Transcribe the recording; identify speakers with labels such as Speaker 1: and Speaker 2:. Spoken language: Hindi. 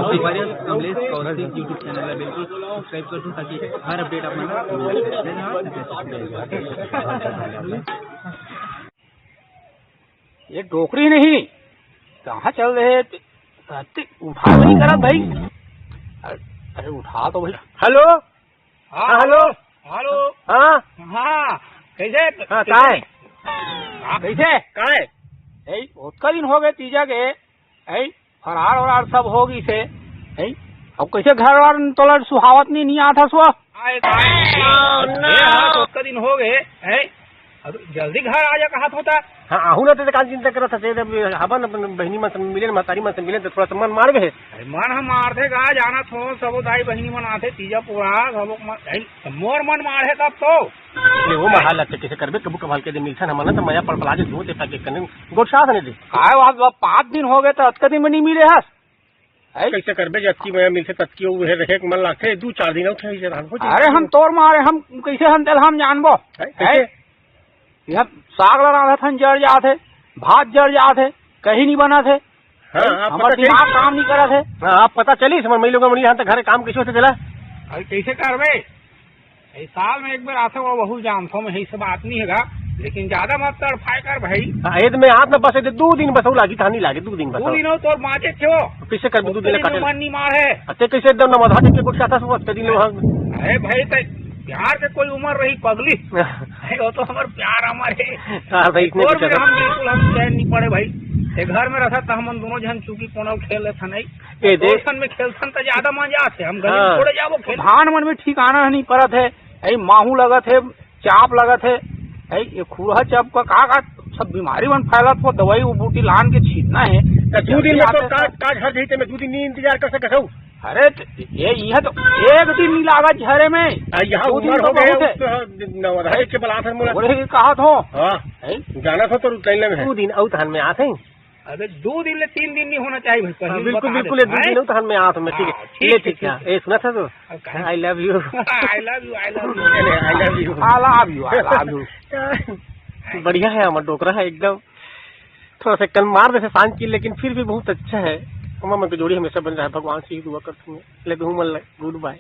Speaker 1: हमारे कमलेश कौशिक यूट्यूब चैनल है, बिल्कुल सब्सक्राइब कर दो ताकि हर अपडेट आपको
Speaker 2: ये टोकरी नहीं कहाँ चल रहे उठा नहीं करा भाई। अरे उठा तो भाई। हेलो हाँ हेलो हेलो हाँ हाँ कैसे हाँ काय कैसे काय उसका दिन हो गए तीजा के फरार वरार सब होगी से अब कैसे घर वार तोला सुहावत नहीं आता सो उसका दिन हो गए अब जल्दी घर आ जा कहा होता। हाँ आहू ना तो कान चिंता करत थे हवन बहनी मन मिले महतारी मन मिले तो थोड़ा सा मन मार गए मन हम मारते गा जाना थो सब दाई बहनी मन आते तीजा पूरा सब मोर मन मारे तब तो वो महा लगते कैसे करबे कबू कभाल के दिन मिलसन हमन तो मया पड़पड़ा के धोते पैके करने गोठसाथ नहीं दे काय बात 5 दिन हो गए तो अतका दिन में नहीं मिले हस कैसे करबे जबकि मैं मिलसे तत्की वो रहे मन लागते 2-4 दिन उठे अरे हम तोर मारे हम कैसे हम तेल हम जानबो यह साग लगा था जड़ जाते भात जड़ जाते कहीं नहीं बना थे। हमारा दिमाग काम नहीं करा थे। आप पता चली समझ मैं लोग यहाँ तक घर काम कैसे चला अरे कैसे करबे साल में एक बार आते वो बहु जानता मैं यही सब बात नहीं है लेकिन ज्यादा मत तड़फाए कर भाई में हाथ न बसे 2 दिन बस लागी थानी लागे 2 दिन बस 2 दिन तो माचे थे वो कैसे कर 2 दिन काटे मन नहीं मार है अच्छे कैसे एकदम न मधा के कुछ आता सब दिन अरे भाई प्यार के कोई उम्र रही पगली वो तो हमारे प्यार हमारे हम बिल्कुल हम चैन नहीं पड़े भाई घर में रहा था हम दोनों जन चूकी कोनो खेल था नहीं दोस्तन में खेलसन तो ज्यादा मजा आते हम गली छोड़े जाबो खेल धान मन में ठिकाना नहीं पड़त है माहू लगत है चाप लगत है ये खूहा चाप का का सब बीमारी मन फैलत हो दवाई वो बूटी लान के छीटना है 2 दिन में तो काज हर जैसे में 2 दिन नहीं इंतजार कर सकत हूं। अरे ये तो 1 दिन नहीं लागा झरे में यहाँ उम्र हो गए के बलाथन मोला कहा थो जाना था तो कैले में 2 दिन औतहन में आते अबे 2 दिन ले 3 दिन नहीं होना चाहिए भाई बिल्कुल बिल्कुल 2 दिन औतहन में आते मैं ठीक है ठीक है ए सुना था तो I love you I love you I love you I love you I love you I love you बढ़िया है हमारा डोकरा है एकदम थोड़ा सा कल मार दे शांत की लेकिन फिर भी बहुत अच्छा है। मन की जोड़ी हमेशा बन रहा है भगवान से ही दुआ करते हैं। Good bye.